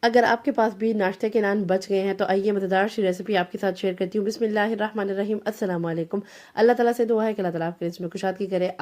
अगर आपके पास भी नाश्ते के नान बच गए हैं तो आइए मज़ेदार सी रेसिपी आपके साथ शेयर करती हूँ। बिस्मिल्लाहिर्रहमानिर्रहीम, अस्सलाम वालेकुम। अल्लाह ताला से दुआ है कि अल्लाह ताला आपके रिज़्क़ में कुशादगी करे।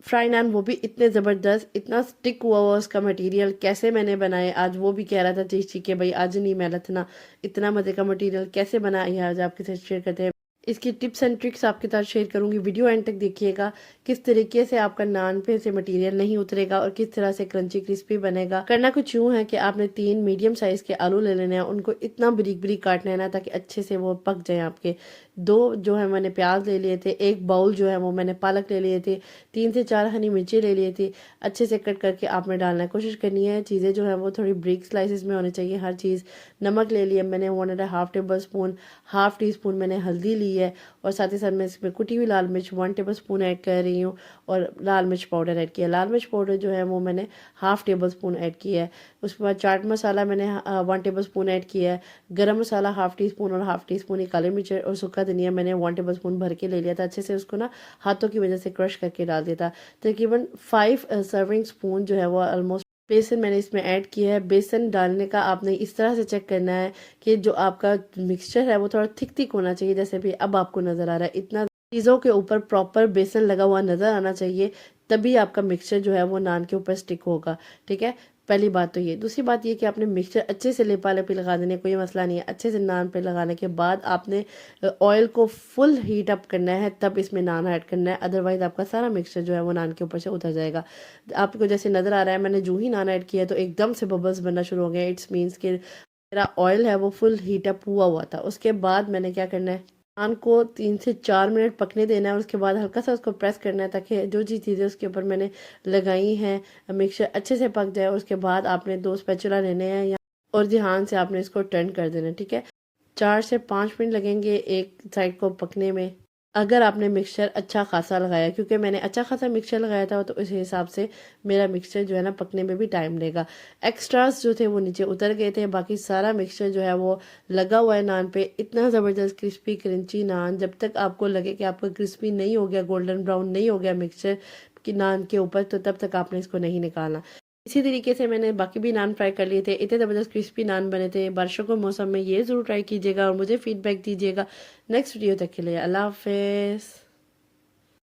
फ्राई नान वो भी इतने ज़बरदस्त, इतना स्टिक हुआ हुआ उसका मटेरियल, कैसे मैंने बनाए आज वो भी कह रहा था चीख चीख के, भाई आज नहीं मैं लथना, इतना मज़े का मटेरियल कैसे बना, ये आज आपके साथ शेयर करते हैं। इसकी टिप्स एंड ट्रिक्स आपके साथ शेयर करूंगी, वीडियो एंड तक देखिएगा। किस तरीके से आपका नान पे से मटेरियल नहीं उतरेगा और किस तरह से क्रंची क्रिस्पी बनेगा। करना कुछ यूँ है कि आपने 3 मीडियम साइज़ के आलू ले लेने हैं, उनको इतना बारीक बारीक काटना है ना ताकि अच्छे से वो पक जाए आपके। 2 जो है मैंने प्याज ले लिए थे, 1 बाउल जो है वो मैंने पालक ले लिए थे, 3 से 4 हरी मिर्ची ले लिए थी। अच्छे से कट करके आपने डालना है, कोशिश करनी है चीज़ें जो है वो थोड़ी ब्रिक स्लाइसिस में होनी चाहिए हर चीज़। नमक ले लिया मैंने 1.5 table spoon, half tea spoon मैंने हल्दी ली है और साथ ही साथ मैं इसमें कुटी हुई लाल मिर्च 1 टेबल स्पून ऐड कर रही हूँ और लाल मिर्च पाउडर ऐड किया। लाल मिर्च पाउडर जो है वो मैंने हाफ़ टेबल स्पून ऐड किया है। उसके बाद चाट मसाला मैंने 1 टेबल स्पून ऐड किया है। गरम मसाला हाफ़ टी स्पून और हाफ़ टी स्पून ही काली मिर्च और सूखा धनिया मैंने 1 टेबल स्पून भर के ले लिया था। अच्छे से उसको ना हाथों की वजह से क्रश करके डाल दिया था। तकरीबन 5 सर्विंग स्पून जो है वो ऑलमोस्ट बेसन मैंने इसमें ऐड किया है। बेसन डालने का आपने इस तरह से चेक करना है कि जो आपका मिक्सचर है वो थोड़ा थिक थिक होना चाहिए, जैसे भी अब आपको नज़र आ रहा है। इतना चीज़ों के ऊपर प्रॉपर बेसन लगा हुआ नज़र आना चाहिए, तभी आपका मिक्सचर जो है वो नान के ऊपर स्टिक होगा। ठीक है, पहली बात तो ये। दूसरी बात ये कि आपने मिक्सचर अच्छे से लेपा लेपी लगा देने, कोई मसला नहीं है। अच्छे से नान पे लगाने के बाद आपने ऑयल को फुल हीट अप करना है, तब इसमें नान ऐड करना है, अदरवाइज़ आपका सारा मिक्सचर जो है वो नान के ऊपर से उतर जाएगा। आपको जैसे नज़र आ रहा है मैंने जो ही नान ऐड किया तो एकदम से बबल्स बनना शुरू हो गए। इट्स मीन्स कि मेरा ऑयल है वो फुल हीट अप हुआ हुआ था। उसके बाद मैंने क्या करना है, नान को 3 से 4 मिनट पकने देना है और उसके बाद हल्का सा उसको प्रेस करना है ताकि जो जी चीज़ें उसके ऊपर मैंने लगाई हैं मिक्सचर अच्छे से पक जाए। उसके बाद आपने 2 स्पैचुला लेने हैं या और ध्यान से आपने इसको टर्न कर देना है। ठीक है, 4 से 5 मिनट लगेंगे एक साइड को पकने में, अगर आपने मिक्सचर अच्छा खासा लगाया। क्योंकि मैंने अच्छा खासा मिक्सचर लगाया था तो उस हिसाब से मेरा मिक्सचर जो है ना पकने में भी टाइम लेगा। एक्स्ट्रास जो थे वो नीचे उतर गए थे, बाकी सारा मिक्सचर जो है वो लगा हुआ है नान पे। इतना ज़बरदस्त क्रिस्पी क्रंची नान, जब तक आपको लगे कि आपका क्रिस्पी नहीं हो गया, गोल्डन ब्राउन नहीं हो गया मिक्सचर की नान के ऊपर, तो तब तक आपने इसको नहीं निकालना। इसी तरीके से मैंने बाकी भी नान फ्राई कर लिए थे, इतने ज़बरदस्त क्रिस्पी नान बने थे। बारिशों के मौसम में ये ज़रूर ट्राई कीजिएगा और मुझे फीडबैक दीजिएगा। नेक्स्ट वीडियो तक के लिए अल्लाह हाफ़िज़।